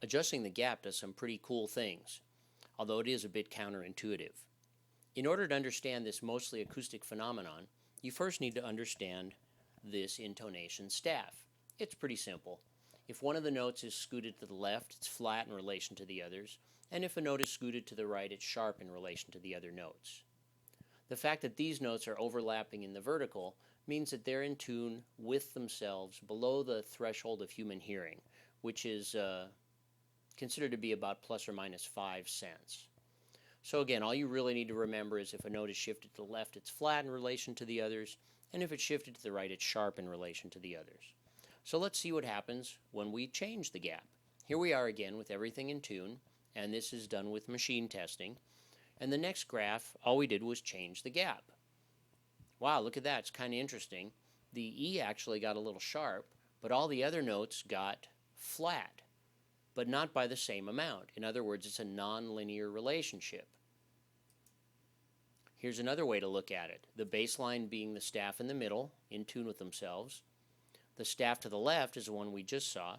Adjusting the gap does some pretty cool things, although it is a bit counterintuitive. In order to understand this mostly acoustic phenomenon, you first need to understand this intonation staff. It's pretty simple. If one of the notes is scooted to the left, it's flat in relation to the others, and if a note is scooted to the right, it's sharp in relation to the other notes. The fact that these notes are overlapping in the vertical means that they're in tune with themselves below the threshold of human hearing, which is considered to be about plus or minus 5 cents. So again, all you really need to remember is if a note is shifted to the left, it's flat in relation to the others, and if it's shifted to the right, it's sharp in relation to the others. So let's see what happens when we change the gap. Here we are again with everything in tune, and this is done with machine testing. And the next graph, all we did was change the gap. Wow, look at that, it's kind of interesting. The E actually got a little sharp, but all the other notes got flat, but not by the same amount. In other words, it's a nonlinear relationship. Here's another way to look at it. The baseline being the staff in the middle, in tune with themselves. The staff to the left is the one we just saw.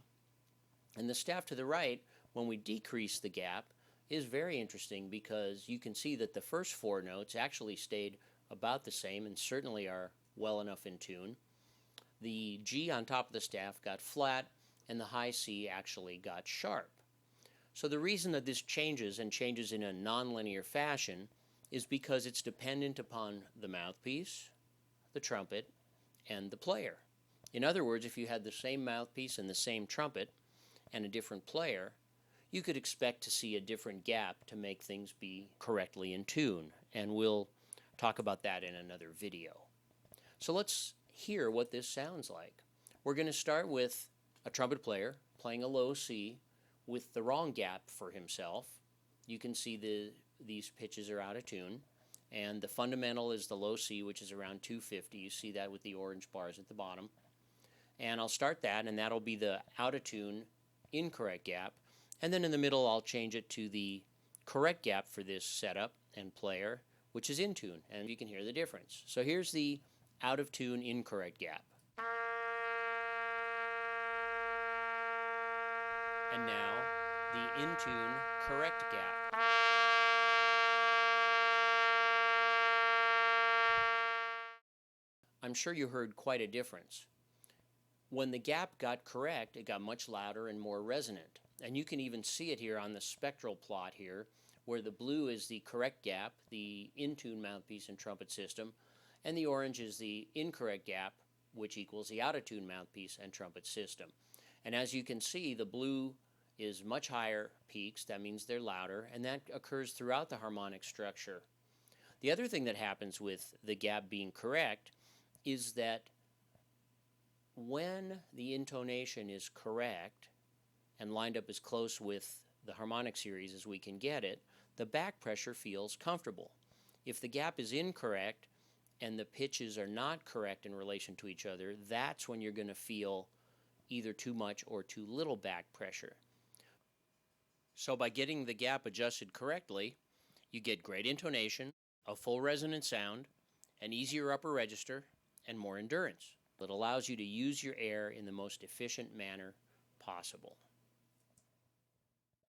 And the staff to the right, when we decrease the gap, is very interesting because you can see that the first 4 notes actually stayed about the same and certainly are well enough in tune. The G on top of the staff got flat, and the high C actually got sharp. So the reason that this changes, and changes in a nonlinear fashion, is because it's dependent upon the mouthpiece, the trumpet, and the player. In other words, if you had the same mouthpiece and the same trumpet and a different player, you could expect to see a different gap to make things be correctly in tune, and we'll talk about that in another video. So let's hear what this sounds like. We're going to start with a trumpet player playing a low C with the wrong gap for himself. You can see these pitches are out of tune, and the fundamental is the low C, which is around 250. You see that with the orange bars at the bottom. And I'll start that, and that'll be the out of tune incorrect gap. And then in the middle, I'll change it to the correct gap for this setup and player, which is in tune, and you can hear the difference. So here's the out of tune incorrect gap. And now the in tune correct gap. I'm sure you heard quite a difference. When the gap got correct, it got much louder and more resonant. And you can even see it here on the spectral plot here, where the blue is the correct gap, the in-tune mouthpiece and trumpet system, and the orange is the incorrect gap, which equals the out-of-tune mouthpiece and trumpet system. And as you can see, the blue is much higher peaks, that means they're louder, and that occurs throughout the harmonic structure. The other thing that happens with the gap being correct is that when the intonation is correct and lined up as close with the harmonic series as we can get it, the back pressure feels comfortable. If the gap is incorrect and the pitches are not correct in relation to each other, that's when you're going to feel either too much or too little back pressure. So by getting the gap adjusted correctly, you get great intonation, a full resonant sound, an easier upper register, and more endurance. It allows you to use your air in the most efficient manner possible.